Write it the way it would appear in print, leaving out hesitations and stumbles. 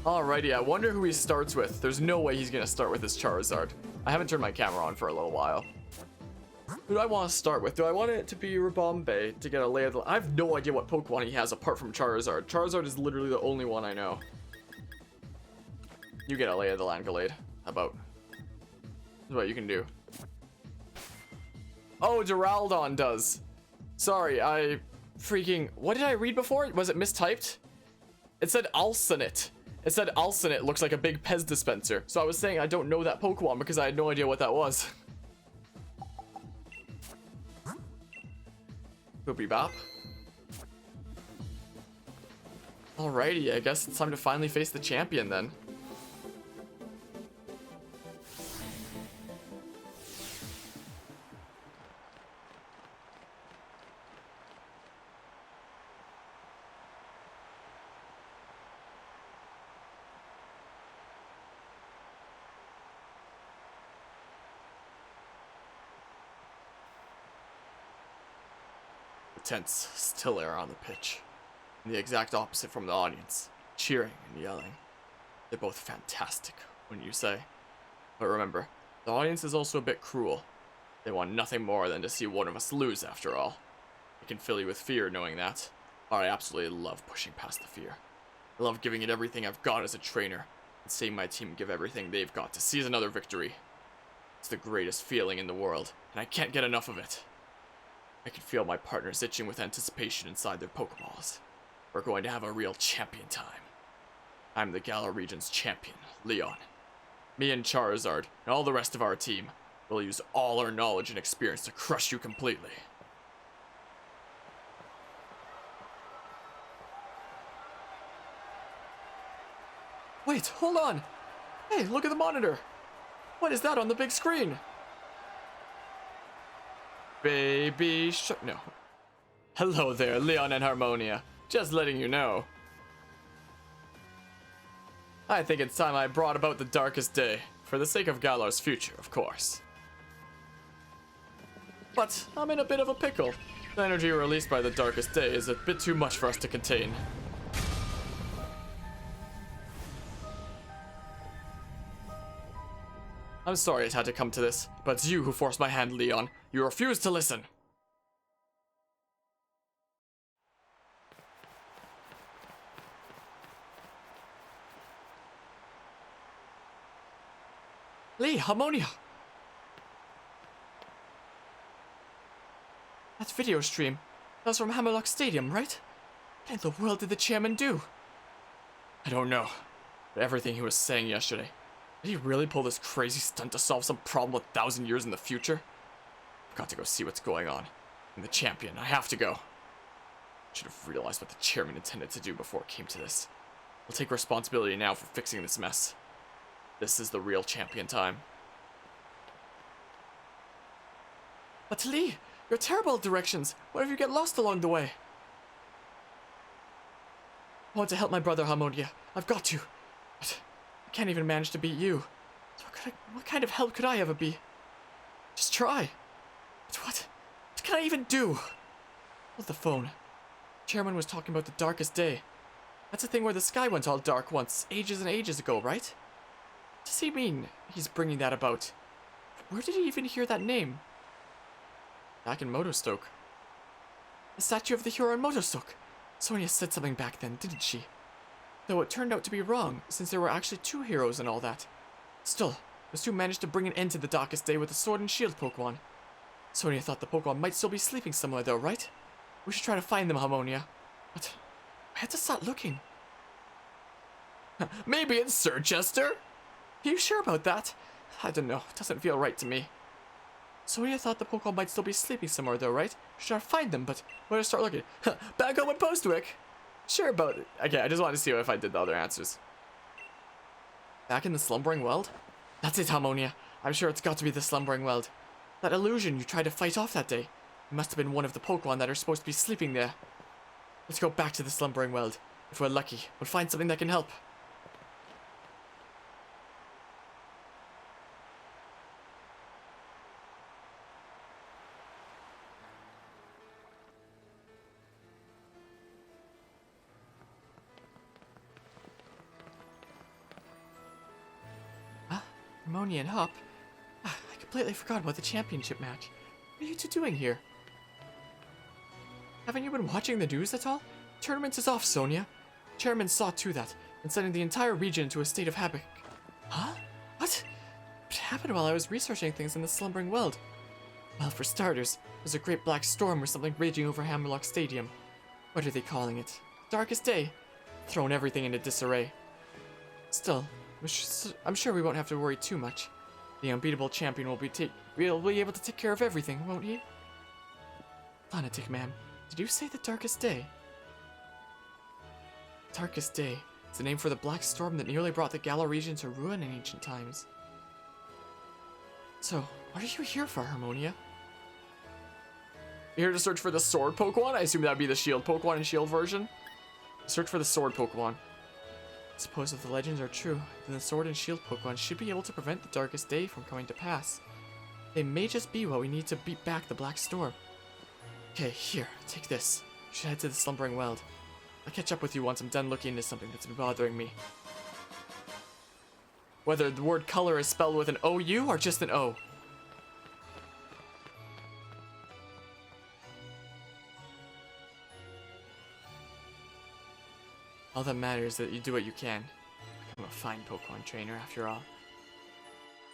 Alrighty, I wonder who he starts with. There's no way he's gonna start with his Charizard. I haven't turned my camera on for a little while. Who do I want to start with? Do I want it to be Rabombe to get a lay of the... I have no idea what Pokemon he has apart from Charizard. Charizard is literally the only one I know. You get a lay of the land, Gallade. How about? This is what you can do. Oh, Duraludon does. Sorry, I freaking... What did I read before? Was it mistyped? It said Alcinit. It said Alcinit looks like a big Pez dispenser. So I was saying I don't know that Pokemon because I had no idea what that was. Boopy bop. Alrighty, I guess it's time to finally face the champion then. Tense, still air on the pitch. And the exact opposite from the audience, cheering and yelling. They're both fantastic, wouldn't you say? But remember, the audience is also a bit cruel. They want nothing more than to see one of us lose after all. It can fill you with fear knowing that. But I absolutely love pushing past the fear. I love giving it everything I've got as a trainer, and seeing my team give everything they've got to seize another victory. It's the greatest feeling in the world, and I can't get enough of it. I can feel my partners itching with anticipation inside their Pokeballs. We're going to have a real champion time. I'm the Galar region's champion, Leon. Me and Charizard, and all the rest of our team, will use all our knowledge and experience to crush you completely. Wait, hold on! Hey, look at the monitor! What is that on the big screen? Baby no. Hello there, Leon and Harmonia. Just letting you know. I think it's time I brought about the darkest day. For the sake of Galar's future, of course. But I'm in a bit of a pickle. The energy released by the darkest day is a bit too much for us to contain. I'm sorry it had to come to this, but it's you who forced my hand, Leon. You refused to listen. Lee, Harmonia! That video stream, that was from Hammerlock Stadium, right? What in the world did the chairman do? I don't know, but everything he was saying yesterday, did he really pull this crazy stunt to solve some problem 1,000 years in the future? I've got to go see what's going on. I'm the champion, I have to go. I should have realized what the chairman intended to do before it came to this. I'll take responsibility now for fixing this mess. This is the real champion time. But Lee, you're terrible at directions. What if you get lost along the way? I want to help my brother, Harmonia. I've got to. But I can't even manage to beat you. So what kind of help could I ever be? Just try. But what can I even do? Hold the phone. Chairman was talking about the darkest day. That's the thing where the sky went all dark once, ages and ages ago, right? What does he mean he's bringing that about? Where did he even hear that name? Back in Motostoke. The statue of the hero in Motostoke. Sonia said something back then, didn't she? Though it turned out to be wrong, since there were actually 2 heroes and all that. Still, those 2 managed to bring an end to the darkest day with the sword and shield Pokemon. Sonia thought the Pokemon might still be sleeping somewhere though, right? We should try to find them, Harmonia. But I had to start looking. Maybe it's Sir Chester? Are you sure about that? I don't know. It doesn't feel right to me. Sonia thought the Pokemon might still be sleeping somewhere though, right? We should try to find them, but where to start looking? Back home in Postwick! Sure about it. Okay, I just wanted to see if I did the other answers. Back in the Slumbering World? That's it, Harmonia. I'm sure it's got to be the Slumbering World. That illusion you tried to fight off that day. It must have been one of the Pokemon that are supposed to be sleeping there. Let's go back to the Slumbering World. If we're lucky, we'll find something that can help. Harmonia and Hop? I completely forgot about the championship match. What are you two doing here? Haven't you been watching the news at all? Tournament is off, Sonia. Chairman saw to that, and sending the entire region into a state of havoc. Huh? What? What happened while I was researching things in the slumbering world? Well, for starters, there's a great black storm or something raging over Hammerlock Stadium. What are they calling it? Darkest day? Thrown everything into disarray. Still, I'm sure we won't have to worry too much. The unbeatable champion will be able to take care of everything, won't he? Lunatic, ma'am. Did you say the darkest day? Darkest day. It's the name for the black storm that nearly brought the Galar region to ruin in ancient times. So, what are you here for, Harmonia? You're here to search for the sword Pokemon? I assume that'd be the shield Pokemon and shield version. Search for the sword Pokemon. I suppose if the legends are true, then the sword and shield Pokemon should be able to prevent the darkest day from coming to pass. They may just be what we need to beat back the black storm. Okay, here, take this. You should head to the slumbering world. I'll catch up with you once I'm done looking into something that's been bothering me. Whether the word color is spelled with an O-U or just an O. All that matters is that you do what you can. I'm a fine Pokemon trainer after all.